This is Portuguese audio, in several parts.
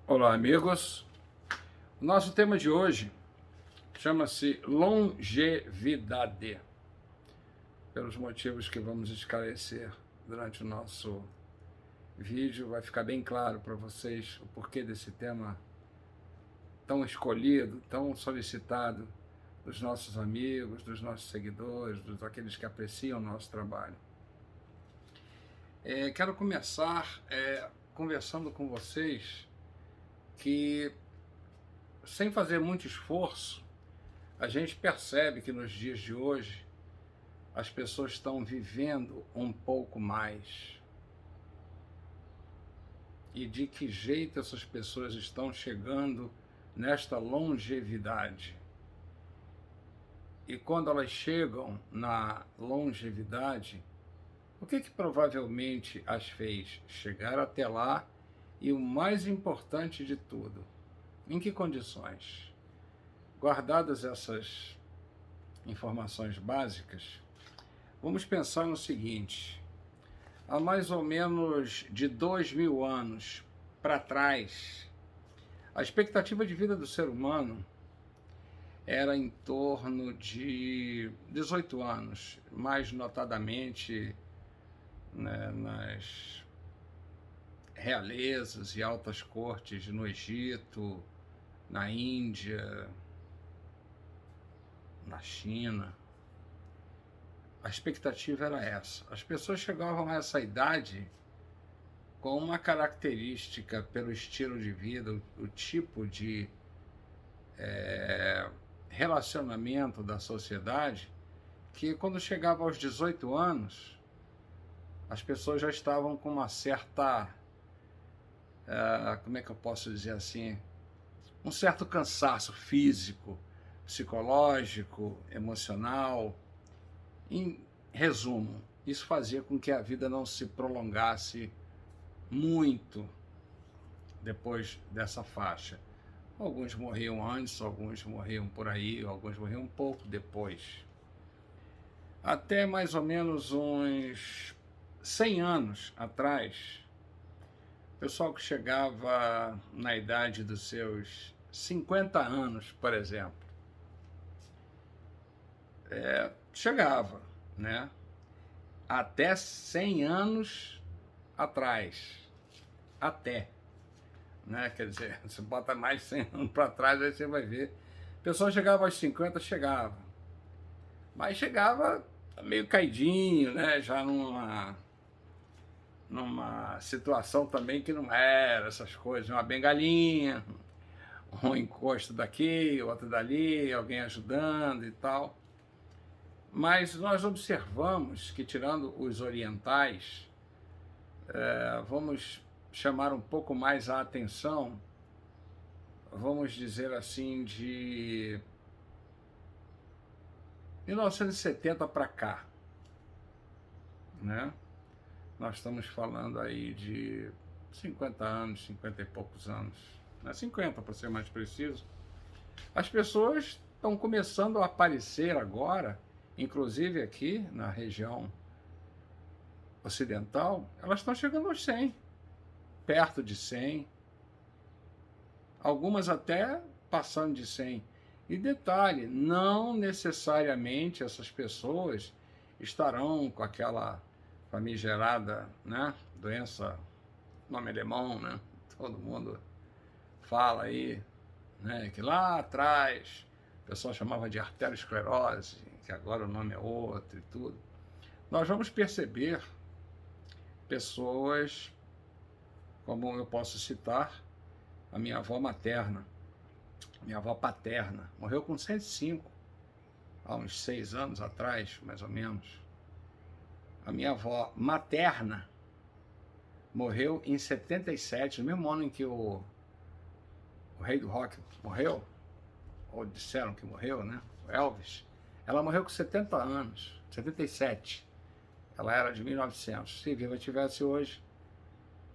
Olá, amigos. O nosso tema de hoje chama-se longevidade, pelos motivos que vamos esclarecer durante o nosso vídeo. Vai ficar bem claro para vocês o porquê desse tema tão escolhido, tão solicitado dos nossos amigos, dos nossos seguidores, daqueles que apreciam o nosso trabalho. Quero começar conversando com vocês que, sem fazer muito esforço, a gente percebe que nos dias de hoje as pessoas estão vivendo um pouco mais. E de que jeito essas pessoas estão chegando nesta longevidade? E quando elas chegam na longevidade, o que provavelmente as fez chegar até lá? E o mais importante de tudo, em que condições? Guardadas essas informações básicas, vamos pensar no seguinte: há mais ou menos de 2000 anos para trás, a expectativa de vida do ser humano era em torno de 18 anos, mais notadamente, né, nas realezas e altas cortes no Egito, na Índia, na China. A expectativa era essa. As pessoas chegavam a essa idade com uma característica pelo estilo de vida, o tipo de relacionamento da sociedade, que quando chegava aos 18 anos, as pessoas já estavam com uma certa, como é que eu posso dizer assim, um certo cansaço físico, psicológico, emocional. Em resumo, isso fazia com que a vida não se prolongasse muito depois dessa faixa. Alguns morriam antes, alguns morriam por aí, alguns morriam um pouco depois. Até mais ou menos uns 100 anos atrás, o pessoal que chegava na idade dos seus 50 anos, por exemplo, chegava, né? Até 100 anos atrás. Até. Né? Quer dizer, você bota mais 100 anos para trás, aí você vai ver. O pessoal chegava aos 50, chegava. Mas chegava meio caidinho, né? Já numa situação também que não era essas coisas. Uma bengalinha, um encosto daqui, outro dali, alguém ajudando e tal. Mas nós observamos que, tirando os orientais, vamos chamar um pouco mais a atenção, vamos dizer assim, de 1970 para cá, né? Nós estamos falando aí de 50 anos, 50 e poucos anos, né? 50 para ser mais preciso. As pessoas estão começando a aparecer agora, inclusive aqui na região ocidental, elas estão chegando aos 100, perto de 100, algumas até passando de 100. E detalhe, não necessariamente essas pessoas estarão com aquela famigerada, né, doença, nome alemão, né, todo mundo fala aí, né, que lá atrás o pessoal chamava de arteriosclerose, que agora o nome é outro e tudo. Nós vamos perceber pessoas, como eu posso citar, a minha avó materna, minha avó paterna, morreu com 105, há uns 6 anos atrás, mais ou menos. A minha avó materna morreu em 77, no mesmo ano em que o rei do rock morreu, ou disseram que morreu, né? O Elvis. Ela morreu com 70 anos, 77. Ela era de 1900. Se viva tivesse hoje,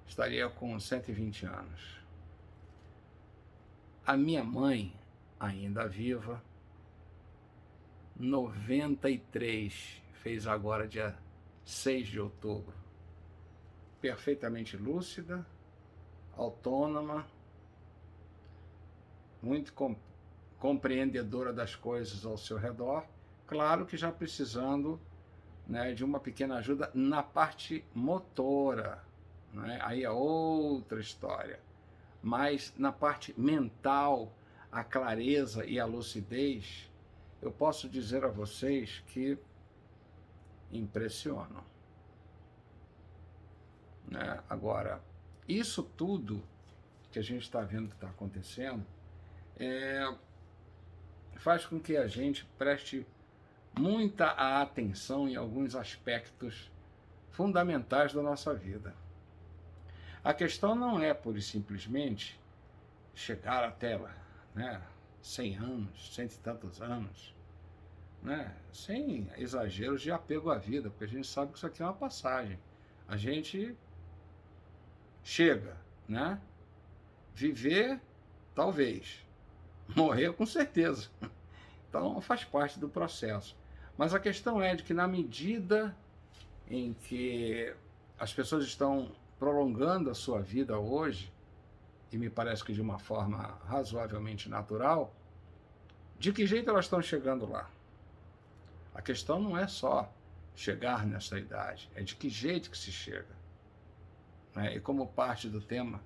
estaria com 120 anos. A minha mãe, ainda viva, 93, fez agora dia 6 de outubro. Perfeitamente lúcida, autônoma, muito compreendedora das coisas ao seu redor, claro que já precisando, né, de uma pequena ajuda na parte motora, né? Aí é outra história. Mas na parte mental, a clareza e a lucidez, eu posso dizer a vocês que impressionam, né? Agora, isso tudo que a gente está vendo que está acontecendo faz com que a gente preste muita atenção em alguns aspectos fundamentais da nossa vida. A questão não é, pura e simplesmente, chegar até lá, né, 100 anos, cento e tantos anos, né, sem exageros de apego à vida, porque a gente sabe que isso aqui é uma passagem. A gente chega, né? Viver, talvez. Morrer, com certeza. Então, faz parte do processo. Mas a questão é de que, na medida em que as pessoas estão prolongando a sua vida hoje, e me parece que de uma forma razoavelmente natural, de que jeito elas estão chegando lá? A questão não é só chegar nessa idade, é de que jeito que se chega. Né? E como parte do tema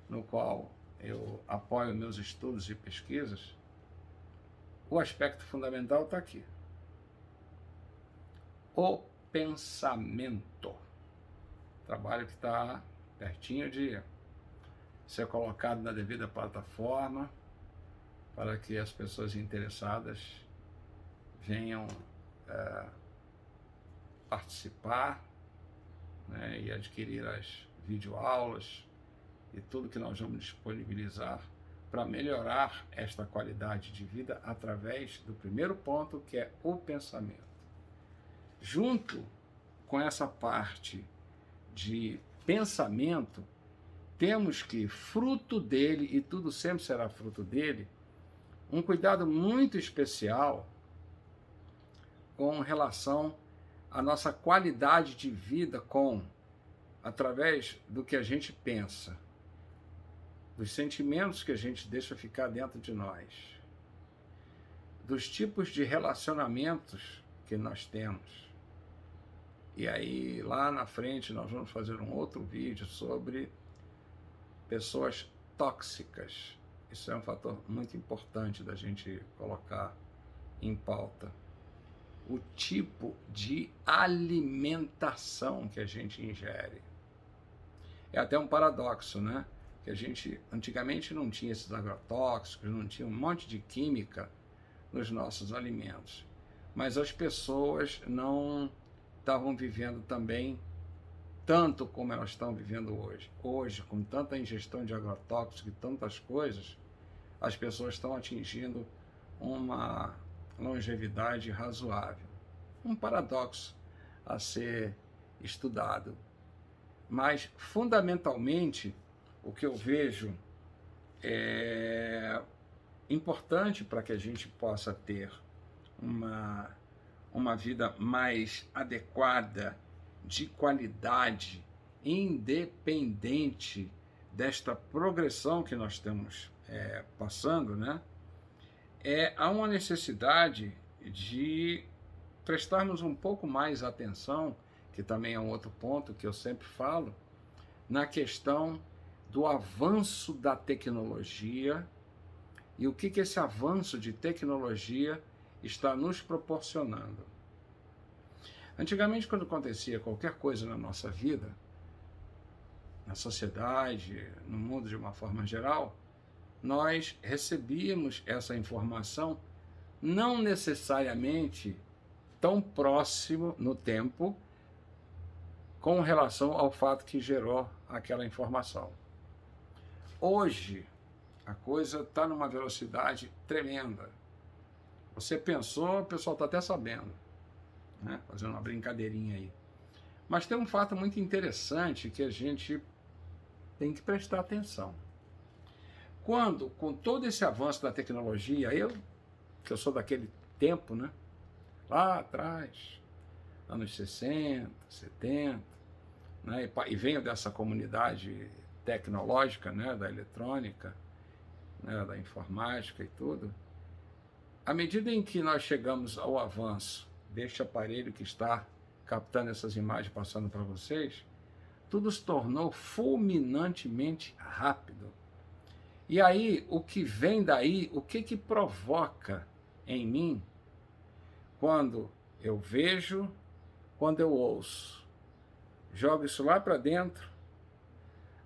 no qual eu apoio meus estudos e pesquisas, o aspecto fundamental está aqui. O pensamento. Trabalho que está pertinho de ser colocado na devida plataforma para que as pessoas interessadas venham participar, né, e adquirir as videoaulas e tudo que nós vamos disponibilizar para melhorar esta qualidade de vida através do primeiro ponto, que é o pensamento. Junto com essa parte de pensamento, temos que, fruto dele, e tudo sempre será fruto dele, um cuidado muito especial com relação à nossa qualidade de vida através do que a gente pensa, dos sentimentos que a gente deixa ficar dentro de nós, dos tipos de relacionamentos que nós temos. E aí, lá na frente, nós vamos fazer um outro vídeo sobre pessoas tóxicas. Isso é um fator muito importante da gente colocar em pauta. O tipo de alimentação que a gente ingere. É até um paradoxo, né? Que a gente antigamente não tinha esses agrotóxicos, não tinha um monte de química nos nossos alimentos. Mas as pessoas não estavam vivendo também tanto como elas estão vivendo hoje. Hoje, com tanta ingestão de agrotóxicos e tantas coisas, as pessoas estão atingindo uma longevidade razoável. Um paradoxo a ser estudado. Mas, fundamentalmente, o que eu vejo é importante para que a gente possa ter uma vida mais adequada, de qualidade, independente desta progressão que nós estamos passando, né? Há uma necessidade de prestarmos um pouco mais atenção, que também é um outro ponto que eu sempre falo, na questão do avanço da tecnologia e o que esse avanço de tecnologia está nos proporcionando. Antigamente, quando acontecia qualquer coisa na nossa vida, na sociedade, no mundo de uma forma geral, nós recebíamos essa informação não necessariamente tão próximo no tempo com relação ao fato que gerou aquela informação. Hoje, a coisa está numa velocidade tremenda. Você pensou, o pessoal está até sabendo, né? Fazendo uma brincadeirinha aí. Mas tem um fato muito interessante que a gente tem que prestar atenção. Quando, com todo esse avanço da tecnologia, que eu sou daquele tempo, né? Lá atrás, anos 60, 70, né? E venho dessa comunidade tecnológica, né? Da eletrônica, né, da informática e tudo, à medida em que nós chegamos ao avanço deste aparelho que está captando essas imagens passando para vocês, tudo se tornou fulminantemente rápido. E aí, o que vem daí, o que provoca em mim, quando eu vejo, quando eu ouço, jogo isso lá para dentro,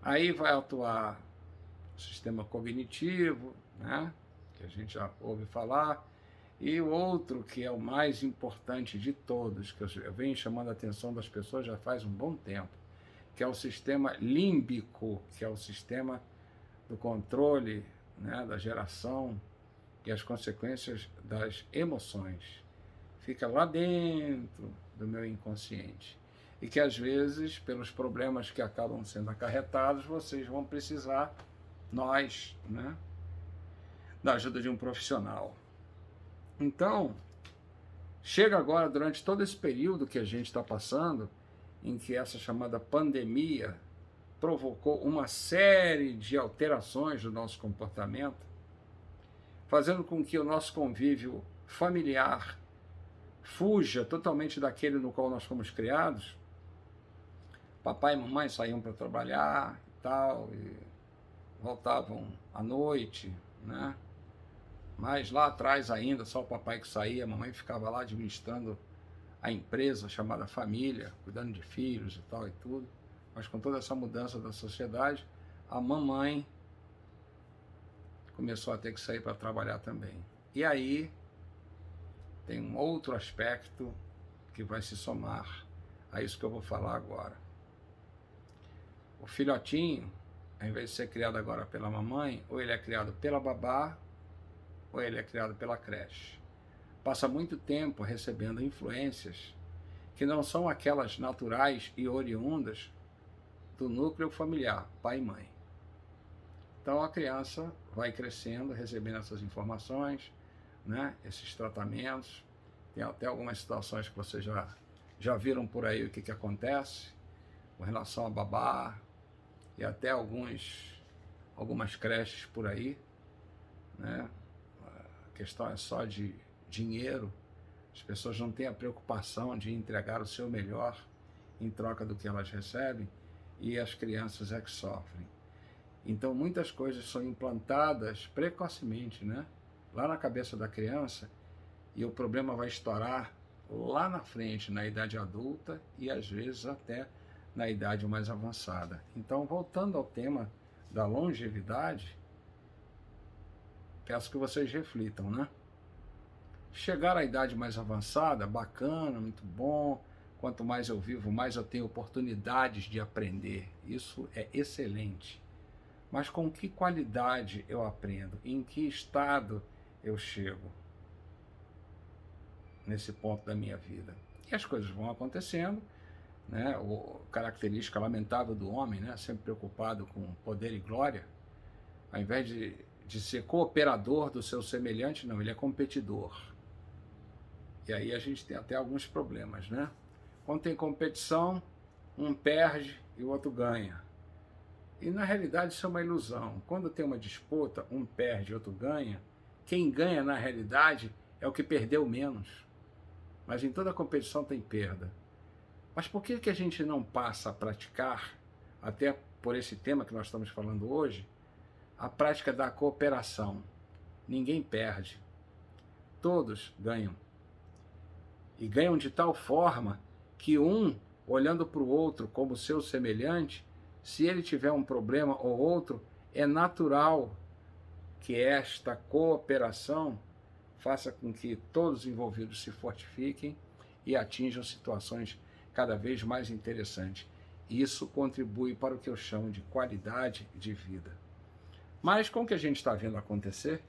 aí vai atuar o sistema cognitivo, né, que a gente já ouve falar, e o outro, que é o mais importante de todos, que eu venho chamando a atenção das pessoas já faz um bom tempo, que é o sistema límbico, que é o sistema do controle, né, da geração e as consequências das emoções. Fica lá dentro do meu inconsciente. E que às vezes, pelos problemas que acabam sendo acarretados, vocês vão precisar, nós, né, da ajuda de um profissional. Então, chega agora, durante todo esse período que a gente está passando, em que essa chamada pandemia provocou uma série de alterações do nosso comportamento, fazendo com que o nosso convívio familiar fuja totalmente daquele no qual nós fomos criados. Papai e mamãe saíam para trabalhar e tal, e voltavam à noite, né? Mas lá atrás ainda, só o papai que saía, a mamãe ficava lá administrando a empresa chamada família, cuidando de filhos e tal e tudo. Mas com toda essa mudança da sociedade, a mamãe começou a ter que sair para trabalhar também. E aí tem um outro aspecto que vai se somar a isso que eu vou falar agora. O filhotinho, ao invés de ser criado agora pela mamãe, ou ele é criado pela babá, ou ele é criado pela creche. Passa muito tempo recebendo influências que não são aquelas naturais e oriundas do núcleo familiar, pai e mãe. Então a criança vai crescendo, recebendo essas informações, né, esses tratamentos. Tem até algumas situações que vocês já viram por aí o que acontece com relação a babá, e até algumas creches por aí, né? A questão é só de dinheiro. As pessoas não têm a preocupação de entregar o seu melhor em troca do que elas recebem, e as crianças é que sofrem. Então muitas coisas são implantadas precocemente, né, lá na cabeça da criança, e o problema vai estourar lá na frente, na idade adulta, e às vezes até na idade mais avançada. Então, voltando ao tema da longevidade, peço que vocês reflitam, né? Chegar à idade mais avançada, bacana, muito bom. Quanto mais eu vivo, mais eu tenho oportunidades de aprender. Isso é excelente. Mas com que qualidade eu aprendo? Em que estado eu chego nesse ponto da minha vida? E as coisas vão acontecendo, né? O característica lamentável do homem, né? Sempre preocupado com poder e glória, ao invés de ser cooperador do seu semelhante, não, ele é competidor. E aí a gente tem até alguns problemas, né? Quando tem competição, um perde e o outro ganha. E na realidade isso é uma ilusão. Quando tem uma disputa, um perde e o outro ganha, quem ganha na realidade é o que perdeu menos. Mas em toda competição tem perda. Mas por que a gente não passa a praticar, até por esse tema que nós estamos falando hoje, a prática da cooperação? Ninguém perde. Todos ganham. E ganham de tal forma que um, olhando para o outro como seu semelhante, se ele tiver um problema ou outro, é natural que esta cooperação faça com que todos os envolvidos se fortifiquem e atinjam situações cada vez mais interessantes. Isso contribui para o que eu chamo de qualidade de vida. Mas com o que a gente está vendo acontecer,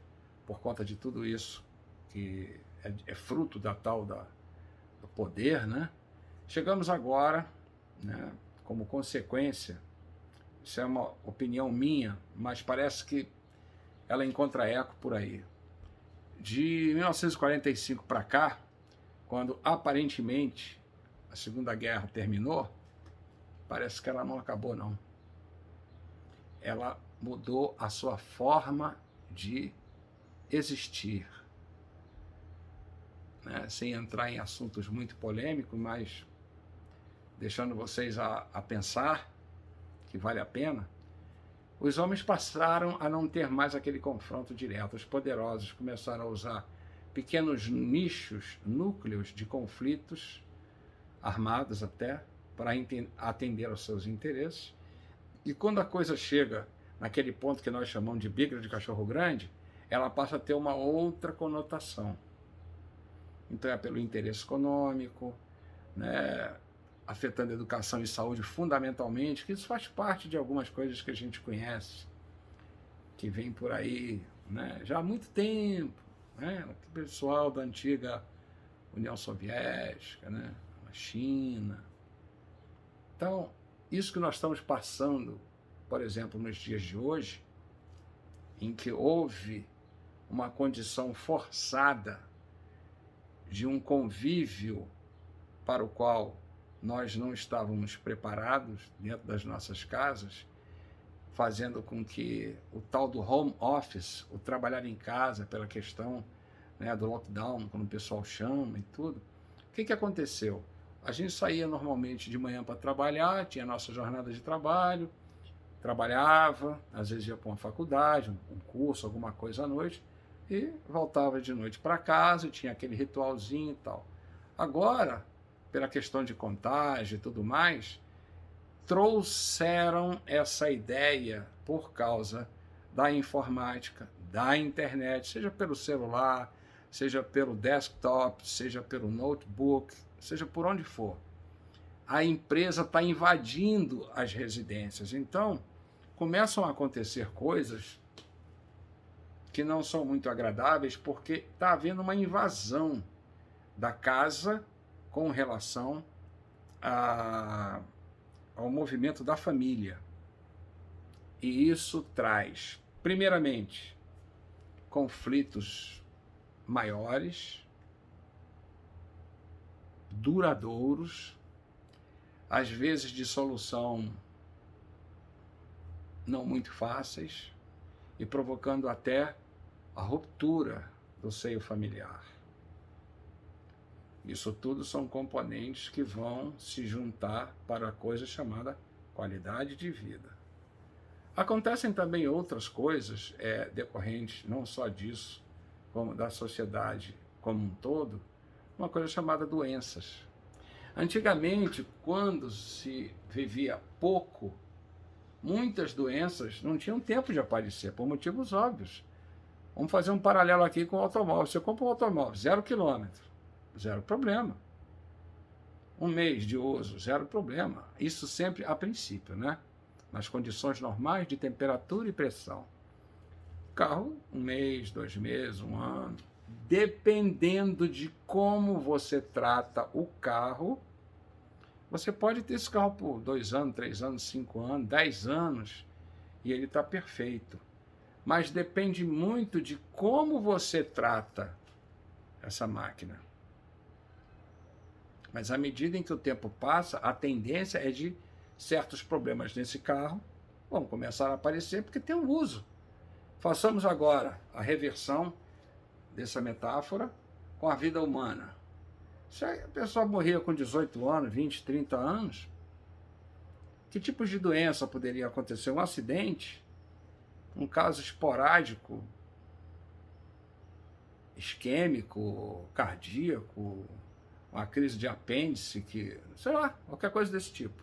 por conta de tudo isso, que é fruto da tal do poder, né? Chegamos agora, né, como consequência, isso é uma opinião minha, mas parece que ela encontra eco por aí. De 1945 para cá, quando aparentemente a Segunda Guerra terminou, parece que ela não acabou, não. Ela mudou a sua forma de existir. Né? Sem entrar em assuntos muito polêmicos, mas deixando vocês a pensar que vale a pena, os homens passaram a não ter mais aquele confronto direto. Os poderosos começaram a usar pequenos nichos, núcleos de conflitos, armados até, para atender aos seus interesses. E quando a coisa chega naquele ponto que nós chamamos de briga de cachorro grande, ela passa a ter uma outra conotação. Então é pelo interesse econômico, né, afetando a educação e saúde fundamentalmente, que isso faz parte de algumas coisas que a gente conhece, que vem por aí, né, já há muito tempo, né, o pessoal da antiga União Soviética, né, a China. Então, isso que nós estamos passando, por exemplo, nos dias de hoje, em que houve uma condição forçada de um convívio para o qual nós não estávamos preparados dentro das nossas casas, fazendo com que o tal do home office, o trabalhar em casa pela questão, né, do lockdown, como o pessoal chama e tudo, o que aconteceu? A gente saía normalmente de manhã para trabalhar, tinha a nossa jornada de trabalho, trabalhava, às vezes ia para uma faculdade, um curso, alguma coisa à noite, e voltava de noite para casa, e tinha aquele ritualzinho e tal. Agora, pela questão de contágio e tudo mais, trouxeram essa ideia por causa da informática, da internet, seja pelo celular, seja pelo desktop, seja pelo notebook, seja por onde for. A empresa está invadindo as residências. Então, começam a acontecer coisas que não são muito agradáveis, porque está havendo uma invasão da casa com relação ao movimento da família. E isso traz, primeiramente, conflitos maiores, duradouros, às vezes de solução não muito fáceis, e provocando até a ruptura do seio familiar. Isso tudo são componentes que vão se juntar para a coisa chamada qualidade de vida. Acontecem também outras coisas decorrentes não só disso, como da sociedade como um todo, uma coisa chamada doenças. Antigamente, quando se vivia pouco, muitas doenças não tinham tempo de aparecer, por motivos óbvios. Vamos fazer um paralelo aqui com o automóvel. Você compra um automóvel, 0 quilômetro, 0 problema. Um mês de uso, 0 problema. Isso sempre a princípio, né? Nas condições normais de temperatura e pressão. Carro, 1 mês, 2 meses, 1 ano. Dependendo de como você trata o carro, você pode ter esse carro por 2 anos, 3 anos, 5 anos, 10 anos, e ele está perfeito. Mas depende muito de como você trata essa máquina. Mas à medida em que o tempo passa, a tendência é de certos problemas nesse carro vão começar a aparecer porque tem um uso. Façamos agora a reversão dessa metáfora com a vida humana. Se a pessoa morria com 18 anos, 20, 30 anos, que tipos de doença poderia acontecer? Um acidente, um caso esporádico, isquêmico, cardíaco, uma crise de apêndice, sei lá, qualquer coisa desse tipo.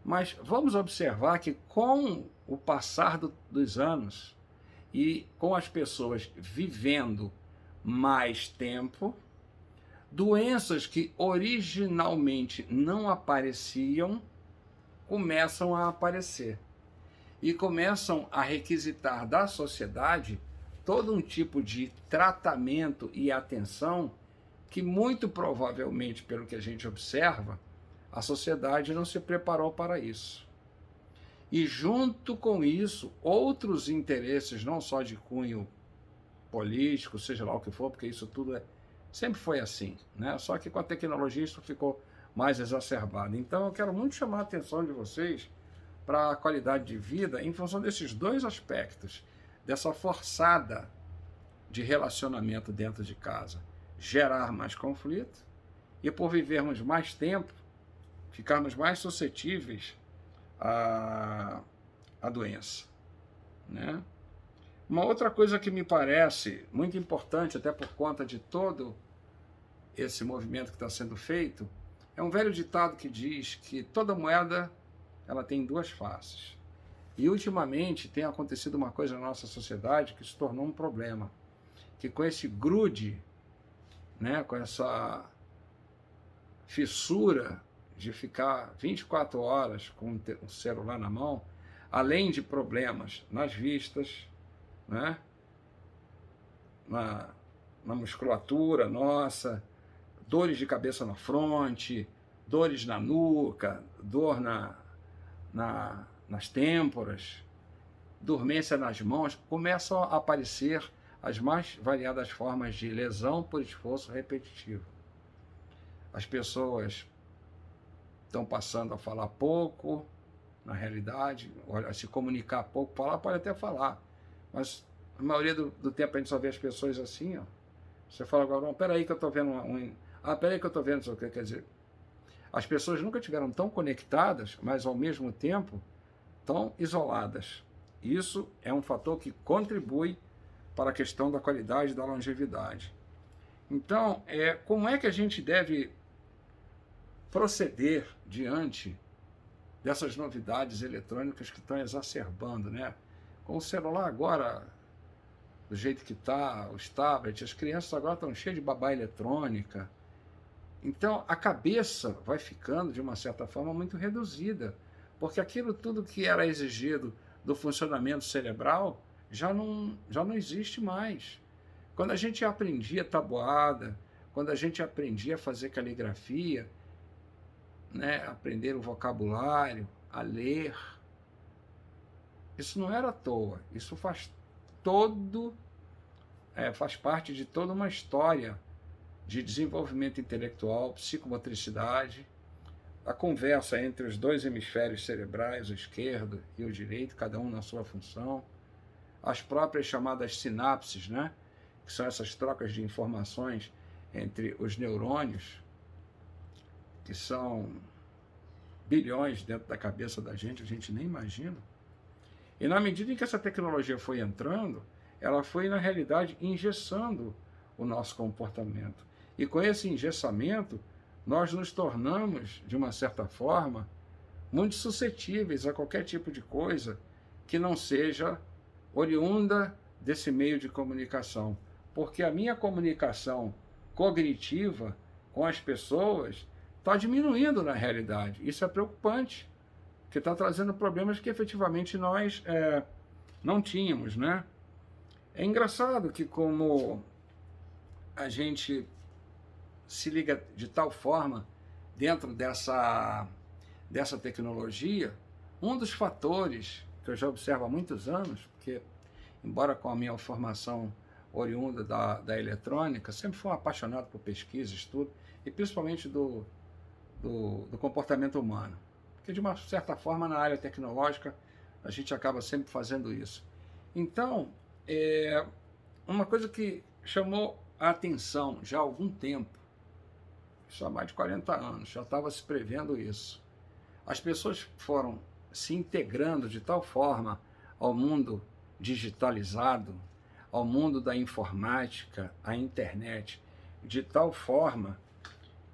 Mas vamos observar que com o passar dos anos e com as pessoas vivendo mais tempo, doenças que originalmente não apareciam começam a aparecer e começam a requisitar da sociedade todo um tipo de tratamento e atenção que muito provavelmente, pelo que a gente observa, a sociedade não se preparou para isso. E junto com isso, outros interesses, não só de cunho político, seja lá o que for, porque isso tudo sempre foi assim, né? Só que com a tecnologia isso ficou mais exacerbado. Então eu quero muito chamar a atenção de vocês para a qualidade de vida em função desses dois aspectos, dessa forçada de relacionamento dentro de casa gerar mais conflito e, por vivermos mais tempo, ficarmos mais suscetíveis à doença, né? Uma outra coisa que me parece muito importante, até por conta de todo esse movimento que está sendo feito, é um velho ditado que diz que toda moeda ela tem duas faces. E ultimamente tem acontecido uma coisa na nossa sociedade que se tornou um problema, que com esse grude, né, com essa fissura de ficar 24 horas com o celular na mão, além de problemas nas vistas, né, na musculatura nossa, dores de cabeça na fronte, dores na nuca, dor nas têmporas, dormência nas mãos, começam a aparecer as mais variadas formas de lesão por esforço repetitivo. As pessoas estão passando a falar pouco, na realidade, a se comunicar pouco. Falar pode até falar, mas a maioria do tempo a gente só vê as pessoas assim, ó. Você fala agora, peraí que eu estou vendo peraí que eu estou vendo isso aqui. Quer dizer, as pessoas nunca estiveram tão conectadas, mas ao mesmo tempo tão isoladas. Isso é um fator que contribui para a questão da qualidade da longevidade. Então, como é que a gente deve proceder diante dessas novidades eletrônicas que estão exacerbando, né? Com o celular agora, do jeito que está, os tablets, as crianças agora estão cheias de babá eletrônica. Então, a cabeça vai ficando, de uma certa forma, muito reduzida, porque aquilo tudo que era exigido do funcionamento cerebral já não existe mais. Quando a gente aprendia tabuada, quando a gente aprendia a fazer caligrafia, né, aprender o vocabulário, a ler, isso não era à toa, isso faz parte de toda uma história de desenvolvimento intelectual, psicomotricidade, a conversa entre os dois hemisférios cerebrais, o esquerdo e o direito, cada um na sua função, as próprias chamadas sinapses, né, que são essas trocas de informações entre os neurônios, que são bilhões dentro da cabeça da gente, a gente nem imagina. E na medida em que essa tecnologia foi entrando, ela foi, na realidade, engessando o nosso comportamento. E com esse engessamento, nós nos tornamos, de uma certa forma, muito suscetíveis a qualquer tipo de coisa que não seja oriunda desse meio de comunicação. Porque a minha comunicação cognitiva com as pessoas está diminuindo na realidade. Isso é preocupante, porque está trazendo problemas que efetivamente nós não tínhamos, né? É engraçado que como a gente se liga de tal forma dentro dessa tecnologia, um dos fatores que eu já observo há muitos anos, porque embora com a minha formação oriunda da eletrônica, sempre fui um apaixonado por pesquisa, estudo, e principalmente do comportamento humano. Porque, de uma certa forma, na área tecnológica, a gente acaba sempre fazendo isso. Então, uma coisa que chamou a atenção já há algum tempo, isso há mais de 40 anos, já estava se prevendo isso. As pessoas foram se integrando de tal forma ao mundo digitalizado, ao mundo da informática, à internet, de tal forma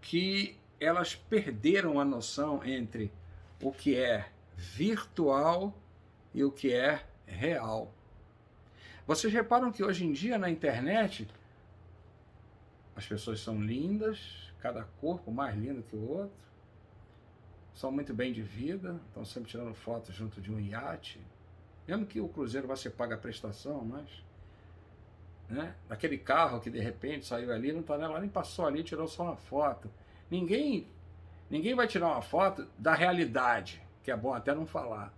que elas perderam a noção entre o que é virtual e o que é real. Vocês reparam que hoje em dia na internet as pessoas são lindas, cada corpo mais lindo que o outro, são muito bem de vida, estão sempre tirando fotos junto de um iate, mesmo que o cruzeiro vai ser paga a prestação, mas né, aquele carro que de repente saiu ali, não está lá, nem passou ali, tirou só uma foto. Ninguém vai tirar uma foto da realidade, que é bom até não falar,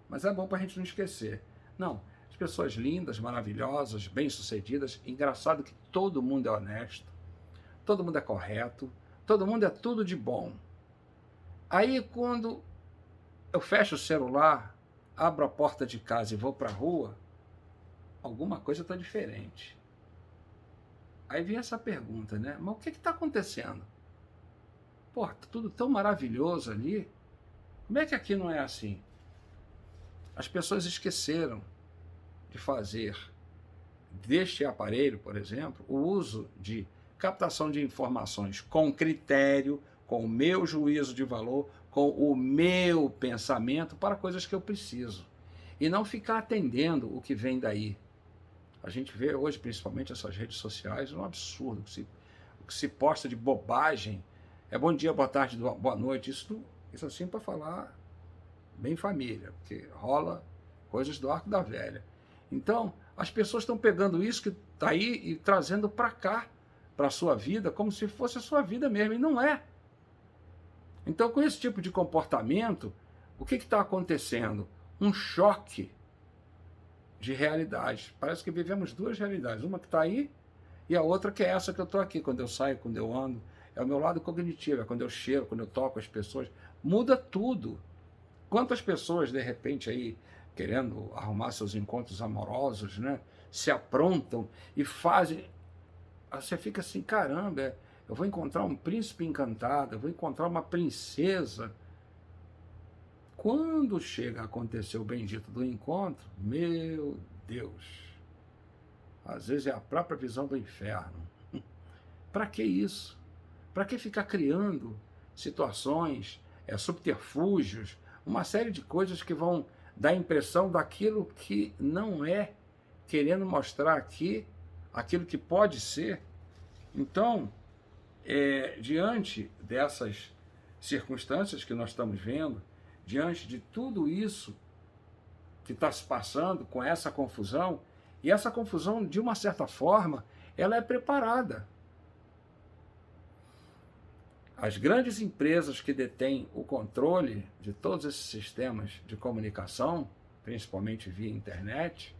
mas é bom para a gente não esquecer. Não, as pessoas lindas, maravilhosas, bem-sucedidas, engraçado que todo mundo é honesto, todo mundo é correto, todo mundo é tudo de bom. Aí quando eu fecho o celular, abro a porta de casa e vou para a rua, alguma coisa está diferente. Aí vem essa pergunta, né? Mas o que está acontecendo? Pô, tá tudo tão maravilhoso ali. Como é que aqui não é assim? As pessoas esqueceram de fazer deste aparelho, por exemplo, o uso de captação de informações com critério, com o meu juízo de valor, com o meu pensamento para coisas que eu preciso. E não ficar atendendo o que vem daí. A gente vê hoje, principalmente essas redes sociais, um absurdo. O que se posta de bobagem é bom dia, boa tarde, boa noite. Isso assim para falar bem família, porque rola coisas do arco da velha. Então, as pessoas estão pegando isso que está aí e trazendo para cá, para a sua vida, como se fosse a sua vida mesmo, e não é. Então, com esse tipo de comportamento, o que está acontecendo? Um choque de realidade. Parece que vivemos duas realidades, uma que está aí e a outra que é essa que eu estou aqui, quando eu saio, quando eu ando. É o meu lado cognitivo, é quando eu cheiro, quando eu toco as pessoas. Muda tudo. Quantas pessoas, de repente, aí, querendo arrumar seus encontros amorosos, né, se aprontam e fazem... Você fica assim, caramba, eu vou encontrar um príncipe encantado, eu vou encontrar uma princesa. Quando chega a acontecer o bendito do encontro, meu Deus, às vezes é a própria visão do inferno. Para que isso? Para que ficar criando situações, subterfúgios, uma série de coisas que vão dar a impressão daquilo que não é, querendo mostrar aqui aquilo que pode ser? Então, diante dessas circunstâncias que nós estamos vendo, diante de tudo isso que está se passando com essa confusão, e essa confusão, de uma certa forma, ela é preparada. As grandes empresas que detêm o controle de todos esses sistemas de comunicação, principalmente via internet,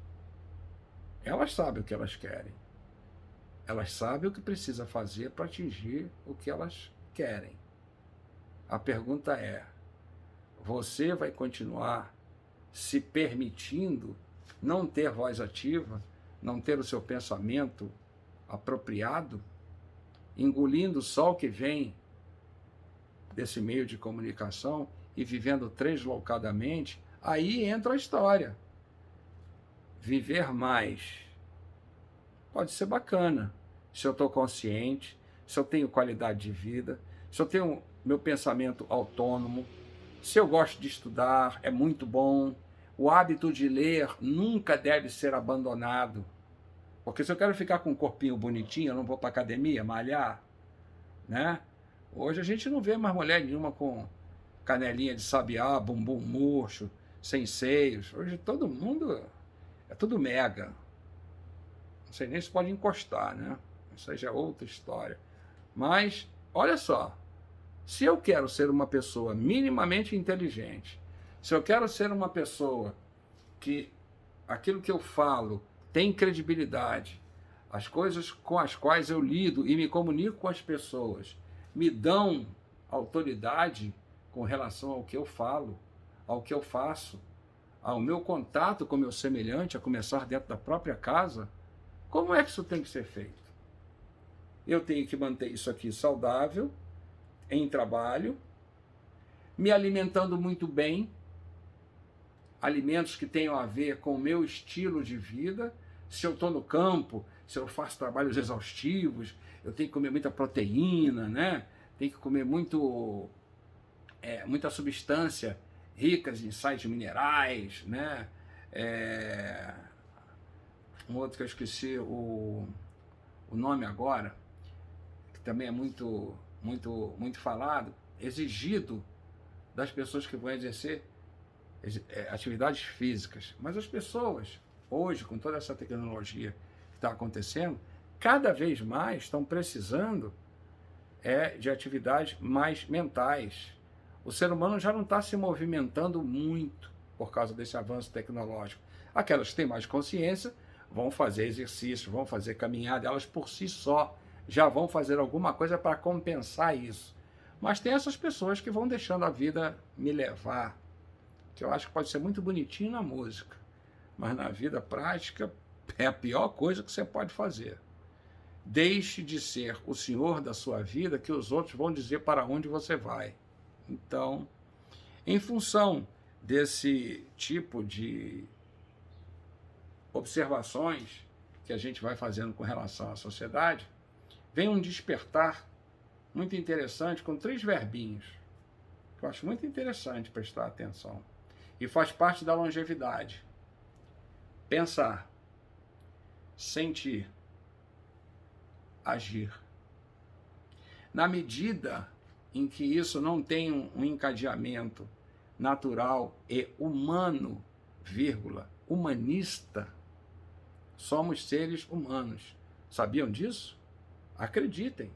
elas sabem o que elas querem. Elas sabem o que precisa fazer para atingir o que elas querem. A pergunta é: você vai continuar se permitindo não ter voz ativa, não ter o seu pensamento apropriado, engolindo só o que vem desse meio de comunicação e vivendo deslocadamente? Aí entra a história. Viver mais pode ser bacana, se eu estou consciente, se eu tenho qualidade de vida, se eu tenho meu pensamento autônomo, se eu gosto de estudar, é muito bom. O hábito de ler nunca deve ser abandonado. Porque se eu quero ficar com um corpinho bonitinho, eu não vou para academia malhar, né? Hoje a gente não vê mais mulher nenhuma com canelinha de sabiá, bumbum murcho, sem seios. Hoje todo mundo é tudo mega. Não sei nem se pode encostar, né? Isso aí já é outra história. Mas, olha só, se eu quero ser uma pessoa minimamente inteligente, se eu quero ser uma pessoa que aquilo que eu falo tem credibilidade, as coisas com as quais eu lido e me comunico com as pessoas me dão autoridade com relação ao que eu falo, ao que eu faço, ao meu contato com o meu semelhante, a começar dentro da própria casa, como é que isso tem que ser feito? Eu tenho que manter isso aqui saudável, em trabalho, me alimentando muito bem, alimentos que tenham a ver com o meu estilo de vida. Se eu estou no campo, se eu faço trabalhos exaustivos, eu tenho que comer muita proteína, né? Tenho que comer muita substância rica em sais minerais, né? Um outro que eu esqueci o nome agora, que também é muito falado, exigido das pessoas que vão exercer atividades físicas. Mas as pessoas, hoje, com toda essa tecnologia que está acontecendo, cada vez mais estão precisando de atividades mais mentais. O ser humano já não está se movimentando muito por causa desse avanço tecnológico. Aquelas que têm mais consciência vão fazer exercício, vão fazer caminhada, elas por si só já vão fazer alguma coisa para compensar isso. Mas tem essas pessoas que vão deixando a vida me levar, que eu acho que pode ser muito bonitinho na música, mas na vida prática, É a pior coisa que você pode fazer. Deixe de ser o senhor da sua vida, que os outros vão dizer para onde você vai. Então, em função desse tipo de observações que a gente vai fazendo com relação à sociedade, vem um despertar muito interessante com 3 verbinhos, que eu acho muito interessante prestar atenção. E faz parte da longevidade. Pensar, sentir, agir. Na medida em que isso não tem um encadeamento natural e humano, vírgula, humanista, somos seres humanos. Sabiam disso? Acreditem,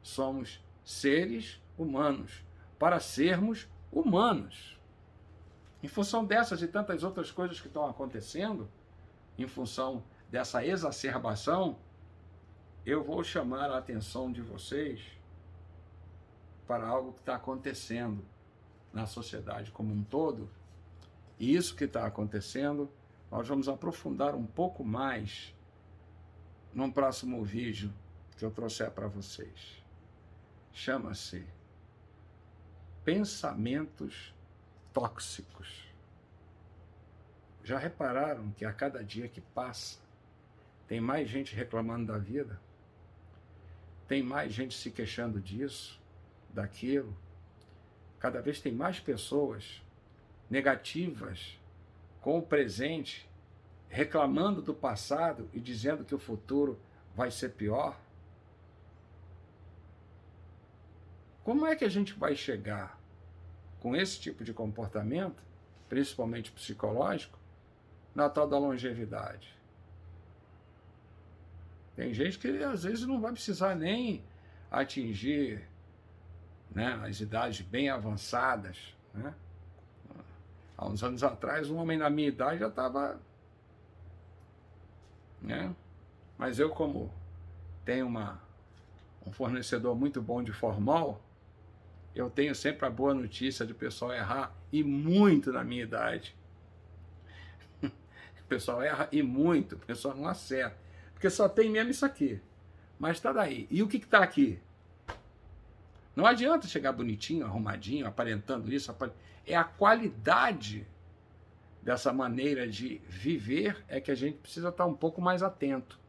somos seres humanos, para sermos humanos. Em função dessas e tantas outras coisas que estão acontecendo, em função dessa exacerbação, eu vou chamar a atenção de vocês para algo que está acontecendo na sociedade como um todo. E isso que está acontecendo, nós vamos aprofundar um pouco mais num próximo vídeo que eu trouxer para vocês. Chama-se Pensamentos Tóxicos. Já repararam que a cada dia que passa, tem mais gente reclamando da vida? Tem mais gente se queixando disso, daquilo? Cada vez tem mais pessoas negativas com o presente, reclamando do passado e dizendo que o futuro vai ser pior? Como é que a gente vai chegar com esse tipo de comportamento, principalmente psicológico, na tal da longevidade? Tem gente que às vezes não vai precisar nem atingir, né, as idades bem avançadas, né? Há uns anos atrás, um homem na minha idade já estava, né? Mas eu, como tenho um fornecedor muito bom de formol, eu tenho sempre a boa notícia de o pessoal errar, e muito na minha idade. O pessoal erra e muito, o pessoal não acerta. Porque só tem mesmo isso aqui. Mas está daí. E o que está aqui? Não adianta chegar bonitinho, arrumadinho, aparentando isso. É a qualidade dessa maneira de viver é que a gente precisa estar um pouco mais atento.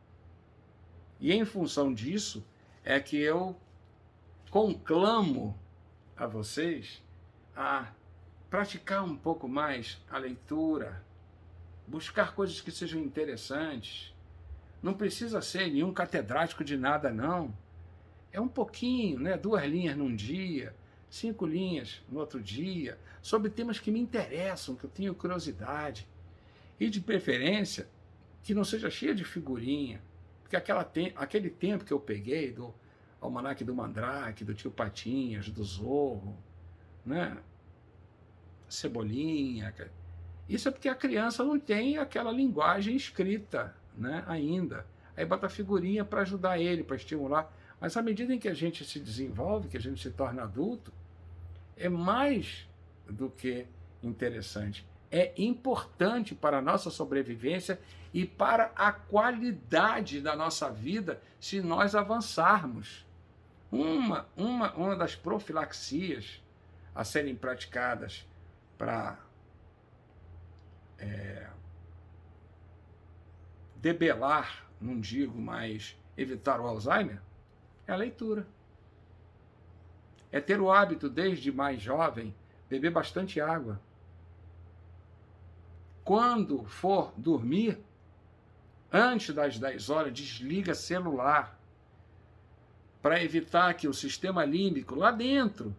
E em função disso é que eu conclamo a vocês a praticar um pouco mais a leitura, buscar coisas que sejam interessantes. Não precisa ser nenhum catedrático de nada, não. É um pouquinho, né? 2 linhas num dia, 5 linhas no outro dia, sobre temas que me interessam, que eu tenho curiosidade. E de preferência, que não seja cheia de figurinha. Porque aquele tempo que eu peguei do Almanaque do Mandrake, do Tio Patinhas, do Zorro, né? Cebolinha. Isso é porque a criança não tem aquela linguagem escrita, né, ainda. Aí bota figurinha para ajudar ele, para estimular. Mas à medida em que a gente se desenvolve, que a gente se torna adulto, é mais do que interessante. É importante para a nossa sobrevivência e para a qualidade da nossa vida se nós avançarmos. Uma das profilaxias a serem praticadas para debelar, não digo, mas evitar o Alzheimer, é a leitura. É ter o hábito, desde mais jovem, beber bastante água. Quando for dormir, antes das 10 horas, desliga celular, para evitar que o sistema límbico lá dentro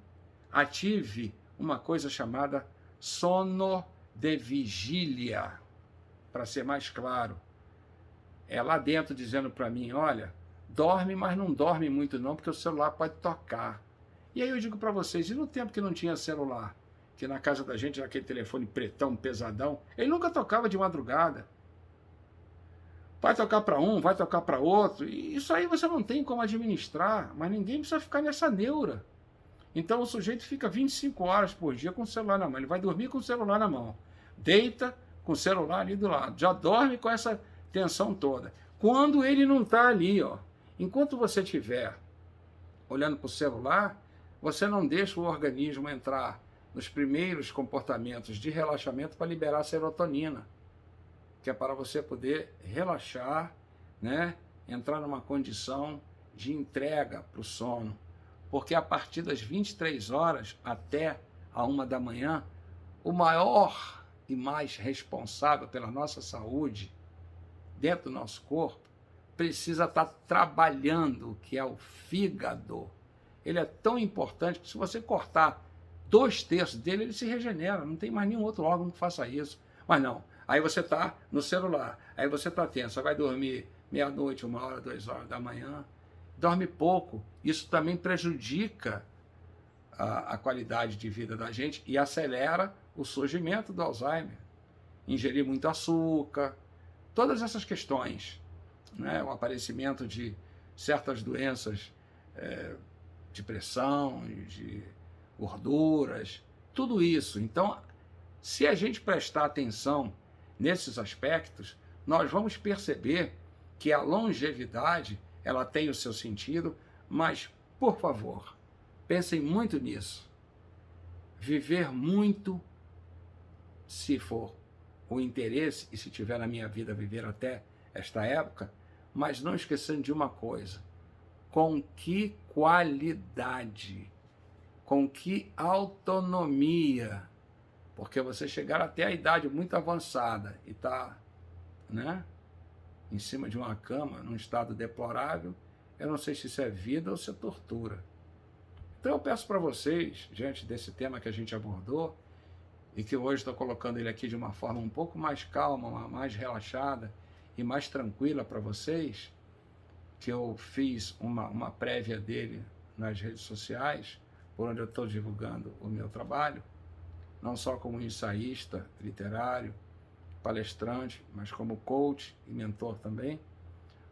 ative uma coisa chamada sono de vigília. Para ser mais claro, é lá dentro dizendo para mim, olha, dorme, mas não dorme muito não, porque o celular pode tocar. E aí eu digo para vocês, e no tempo que não tinha celular, que na casa da gente era aquele telefone pretão, pesadão, ele nunca tocava de madrugada. Vai tocar para um, vai tocar para outro, e isso aí você não tem como administrar, mas ninguém precisa ficar nessa neura. Então o sujeito fica 25 horas por dia com o celular na mão, ele vai dormir com o celular na mão, deita com o celular ali do lado, já dorme com essa tensão toda. Quando ele não está ali, ó, enquanto você estiver olhando para o celular, você não deixa o organismo entrar nos primeiros comportamentos de relaxamento para liberar serotonina, que é para você poder relaxar, né? Entrar numa condição de entrega para o sono. Porque a partir das 23 horas até a 1 da manhã, o maior e mais responsável pela nossa saúde dentro do nosso corpo precisa estar trabalhando, que é o fígado. Ele é tão importante que se você cortar 2/3 dele, ele se regenera. Não tem mais nenhum outro órgão que faça isso. Mas não. Aí você está no celular, aí você está tenso, você vai dormir meia-noite, 1 hora, 2 horas da manhã, dorme pouco. Isso também prejudica a qualidade de vida da gente e acelera o surgimento do Alzheimer. Ingerir muito açúcar, todas essas questões, né? O aparecimento de certas doenças de pressão, de gorduras, tudo isso. Então, se a gente prestar atenção nesses aspectos, nós vamos perceber que a longevidade, ela tem o seu sentido, mas, por favor, pensem muito nisso. Viver muito, se for o interesse, e se tiver na minha vida viver até esta época, mas não esquecendo de uma coisa: com que qualidade, com que autonomia, porque você chegar até a idade muito avançada e está, né, em cima de uma cama, num estado deplorável, eu não sei se isso é vida ou se é tortura. Então eu peço para vocês, diante desse tema que a gente abordou, e que hoje estou colocando ele aqui de uma forma um pouco mais calma, mais relaxada e mais tranquila para vocês, que eu fiz uma prévia dele nas redes sociais, por onde eu estou divulgando o meu trabalho, não só como ensaísta literário, palestrante, mas como coach e mentor também.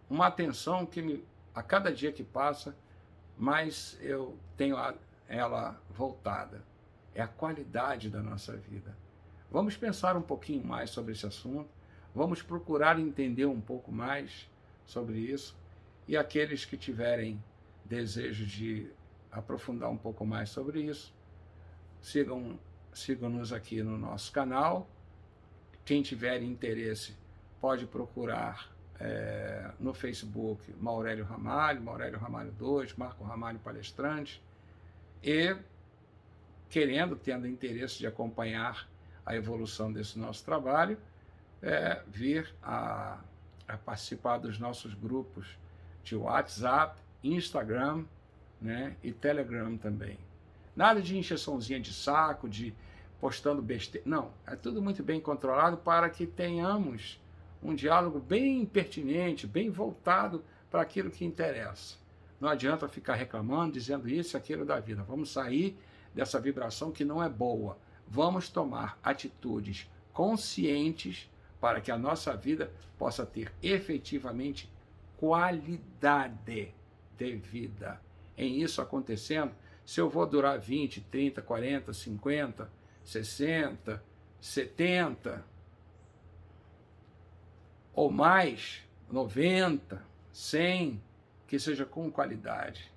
Uma atenção que a cada dia que passa, mais eu tenho ela voltada. É a qualidade da nossa vida. Vamos pensar um pouquinho mais sobre esse assunto, vamos procurar entender um pouco mais sobre isso, e aqueles que tiverem desejo de aprofundar um pouco mais sobre isso, sigam-nos aqui no nosso canal. Quem tiver interesse pode procurar no Facebook Maurélio Ramalho 2, Marco Ramalho Palestrante, e tendo interesse de acompanhar a evolução desse nosso trabalho, vir a participar dos nossos grupos de WhatsApp, Instagram, né, e Telegram também. Nada de encheçãozinha de saco, de postando besteira. Não, é tudo muito bem controlado para que tenhamos um diálogo bem pertinente, bem voltado para aquilo que interessa. Não adianta ficar reclamando, dizendo isso e aquilo da vida. Vamos sair dessa vibração que não é boa. Vamos tomar atitudes conscientes para que a nossa vida possa ter efetivamente qualidade de vida. Em isso acontecendo, se eu vou durar 20, 30, 40, 50, 60, 70 ou mais, 90, 100, que seja com qualidade.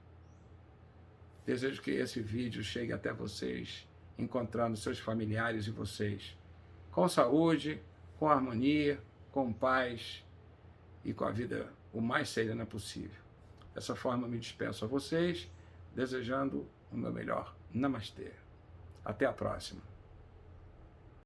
Desejo que esse vídeo chegue até vocês, encontrando seus familiares e vocês com saúde, com harmonia, com paz e com a vida o mais serena possível. Dessa forma, me despeço a vocês, desejando o meu melhor. Namastê. Até a próxima.